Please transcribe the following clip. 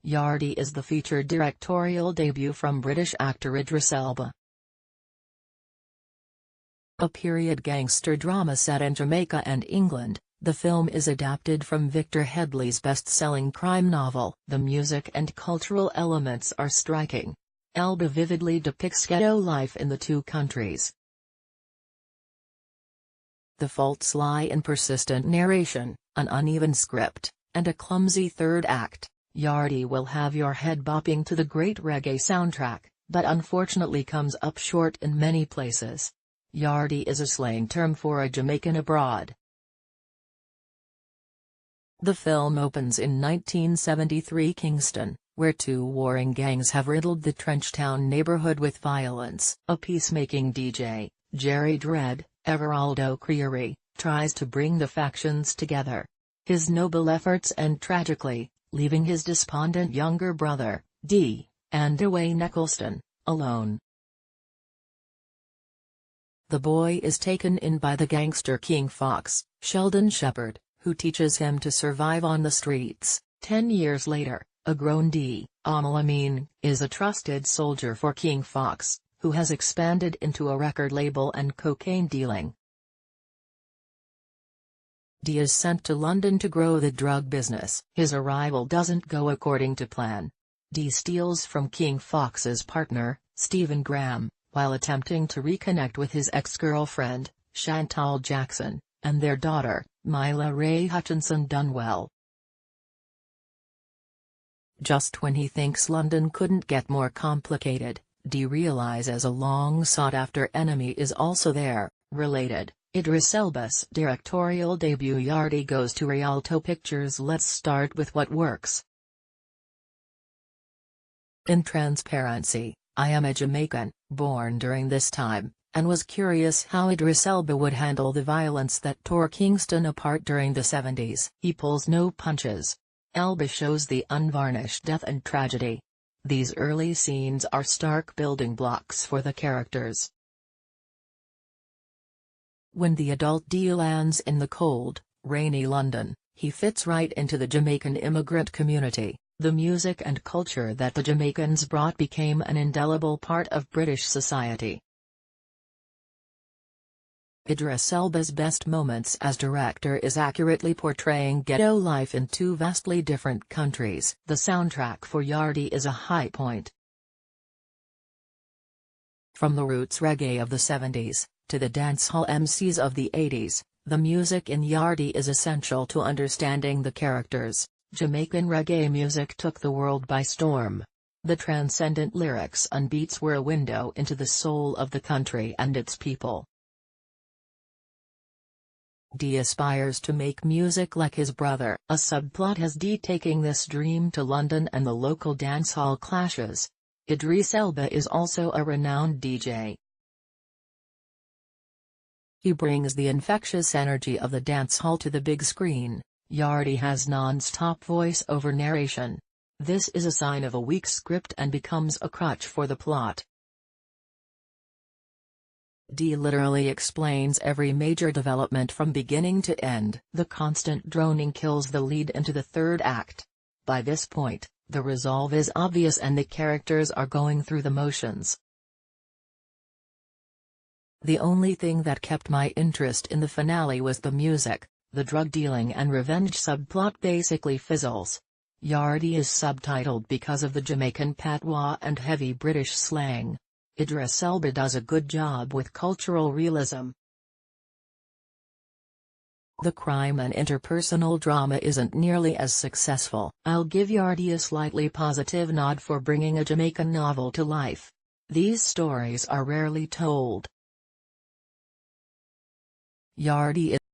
Yardie is the featured directorial debut from British actor Idris Elba. A period gangster drama set in Jamaica and England, the film is adapted from Victor Headley's best-selling crime novel. The music and cultural elements are striking. Elba vividly depicts ghetto life in the two countries. The faults lie in persistent narration, an uneven script, and a clumsy third act. Yardie will have your head bopping to the great reggae soundtrack, but unfortunately comes up short in many places. Yardie is a slang term for a Jamaican abroad. The film opens in 1973 Kingston, where two warring gangs have riddled the Trenchtown neighborhood with violence. A peacemaking DJ, Jerry Dredd, Everaldo Creary, tries to bring the factions together. His noble efforts end tragically, leaving his despondent younger brother, D. and Dwayne Eccleston, alone. The boy is taken in by the gangster King Fox, Sheldon Shepherd, who teaches him to survive on the streets. 10 years later, a grown D. Amin is a trusted soldier for King Fox, who has expanded into a record label and cocaine dealing. D is sent to London to grow the drug business. His arrival doesn't go according to plan. D steals from King Fox's partner, Stephen Graham, while attempting to reconnect with his ex-girlfriend, Chantal Jackson, and their daughter, Myla Ray Hutchinson Dunwell. Just when he thinks London couldn't get more complicated, D realizes a long-sought-after enemy is also there. Related, Idris Elba's directorial debut Yardie goes to Rialto Pictures. Let's start with what works. In transparency, I am a Jamaican, born during this time, and was curious how Idris Elba would handle the violence that tore Kingston apart during the 70s. He pulls no punches. Elba shows the unvarnished death and tragedy. These early scenes are stark building blocks for the characters. When the adult D lands in the cold, rainy London, he fits right into the Jamaican immigrant community. The music and culture that the Jamaicans brought became an indelible part of British society. Idris Elba's best moments as director is accurately portraying ghetto life in two vastly different countries. The soundtrack for Yardie is a high point. From the roots reggae of the 70s, to the dancehall MCs of the 80s, the music in Yardie is essential to understanding the characters. Jamaican reggae music took the world by storm. The transcendent lyrics and beats were a window into the soul of the country and its people. D aspires to make music like his brother. A subplot has D taking this dream to London and the local dancehall clashes. Idris Elba is also a renowned DJ. He brings the infectious energy of the dancehall to the big screen. Yardie has non-stop voice-over narration. This is a sign of a weak script and becomes a crutch for the plot. D literally explains every major development from beginning to end. The constant droning kills the lead into the third act. By this point, the resolve is obvious and the characters are going through the motions. The only thing that kept my interest in the finale was the music. The drug dealing and revenge subplot basically fizzles. Yardie is subtitled because of the Jamaican patois and heavy British slang. Idris Elba does a good job with cultural realism. The crime and interpersonal drama isn't nearly as successful. I'll give Yardie a slightly positive nod for bringing a Jamaican novel to life. These stories are rarely told. Yardie